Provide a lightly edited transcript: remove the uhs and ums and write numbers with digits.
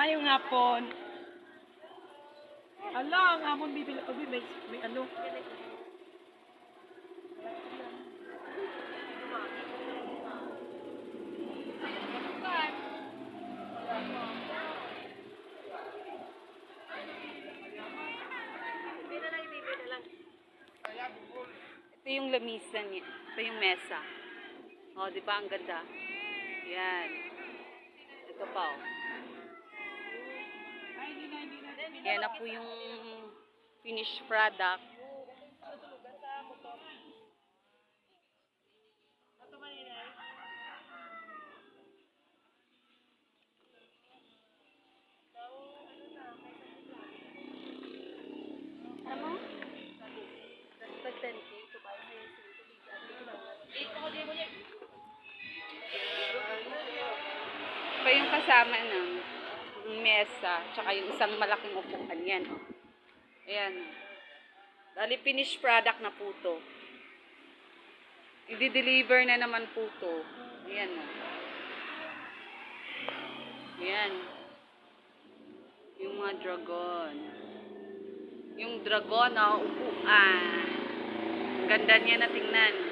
Ngayong hapon. Ala, ang hamon bibili ko. May ano. Ito yung lamisan niya. Ito yung mesa. Oh, di ba ang ganda? Yan. Ito pa oh. Yan na po yung finished product. Ano? Pa yung kasama ng mesa, tsaka yung isang malaking upuan yan. Oh. Ayan. Dali finished product na po to. I-deliver na naman po to. Ayan. Oh. Ayan. Yung mga dragon. Yung dragon na upuan. Ganda niya na tingnan.